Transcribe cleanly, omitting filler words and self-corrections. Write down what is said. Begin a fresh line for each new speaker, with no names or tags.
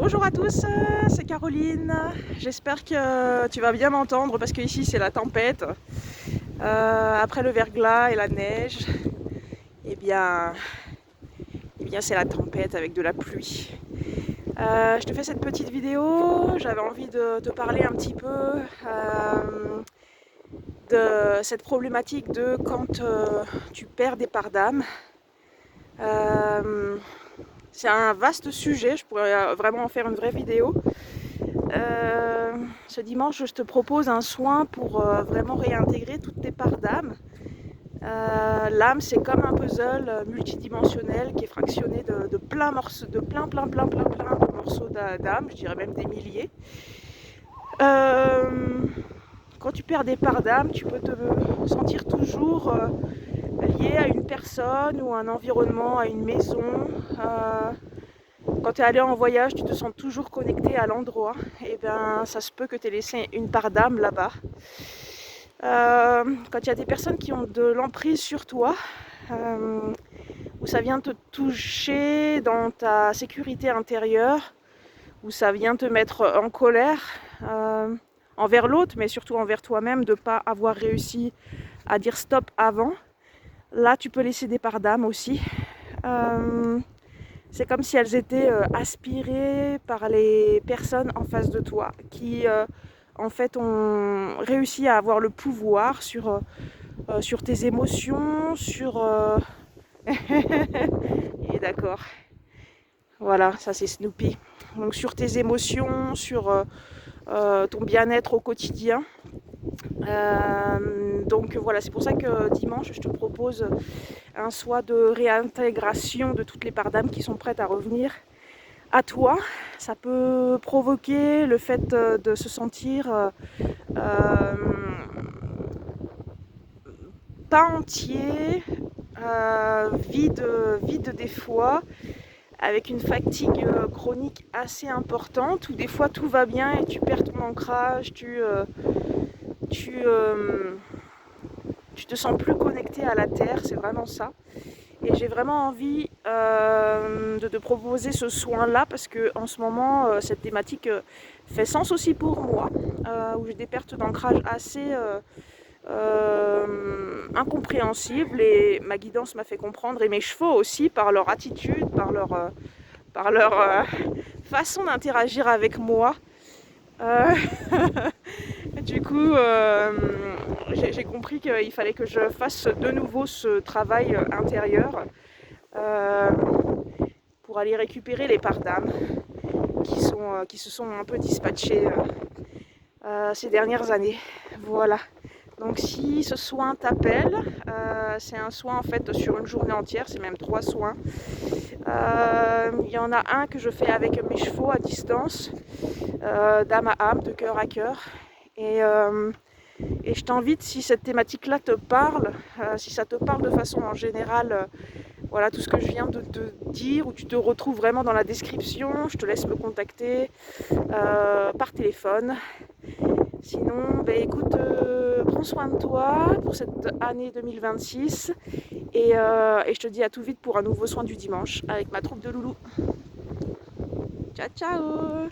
Bonjour à tous, c'est Caroline. J'espère que tu vas bien m'entendre parce que ici c'est la tempête. Après le verglas et la neige, eh bien, c'est la tempête avec de la pluie. Je te fais cette petite vidéo, j'avais envie de te parler un petit peu de cette problématique de quand tu perds des parts d'âme. C'est un vaste sujet, je pourrais vraiment en faire une vraie vidéo. Ce dimanche, je te propose un soin pour vraiment réintégrer toutes tes parts d'âme. L'âme, c'est comme un puzzle multidimensionnel qui est fractionné de plein morceaux, de plein de morceaux d'âme, je dirais même des milliers. Quand tu perds des parts d'âme, tu peux te sentir toujours lié à une personne ou à un environnement, à une maison. Quand tu es allé en voyage, tu te sens toujours connecté à l'endroit. Et bien, ça se peut que tu aies laissé une part d'âme là-bas. Quand il y a des personnes qui ont de l'emprise sur toi, où ça vient te toucher dans ta sécurité intérieure, où ça vient te mettre en colère envers l'autre, mais surtout envers toi-même, de ne pas avoir réussi à dire stop avant, là tu peux laisser des parts d'âme aussi. C'est comme si elles étaient aspirées par les personnes en face de toi qui en fait ont réussi à avoir le pouvoir sur tes émotions, sur... Et d'accord, voilà, ça c'est Snoopy. Donc sur tes émotions, sur ton bien-être au quotidien. Donc voilà, c'est pour ça que dimanche je te propose un soin de réintégration de toutes les parts d'âme qui sont prêtes à revenir à toi. Ça peut provoquer le fait de se sentir pas entier, vide des fois, avec une fatigue chronique assez importante, où des fois tout va bien et tu perds ton ancrage, tu te sens plus connecté à la terre, c'est vraiment ça. Et j'ai vraiment envie de te proposer ce soin-là parce que en ce moment, cette thématique fait sens aussi pour moi, où j'ai des pertes d'ancrage assez incompréhensibles et ma guidance m'a fait comprendre, et mes chevaux aussi, par leur attitude, par leur façon d'interagir avec moi. Du coup, j'ai compris qu'il fallait que je fasse de nouveau ce travail intérieur euh, pour aller récupérer les parts d'âme qui se sont un peu dispatchées ces dernières années. Voilà. Donc si ce soin t'appelle, c'est un soin en fait sur une journée entière, c'est même 3 soins. Il y en a un que je fais avec mes chevaux à distance, d'âme à âme, de cœur à cœur. Et je t'invite, si cette thématique-là te parle, si ça te parle de façon en générale, voilà tout ce que je viens de te dire, où tu te retrouves vraiment dans la description, je te laisse me contacter par téléphone. Sinon, écoute, prends soin de toi pour cette année 2026 et je te dis à tout vite pour un nouveau soin du dimanche avec ma troupe de loulous. Ciao ciao.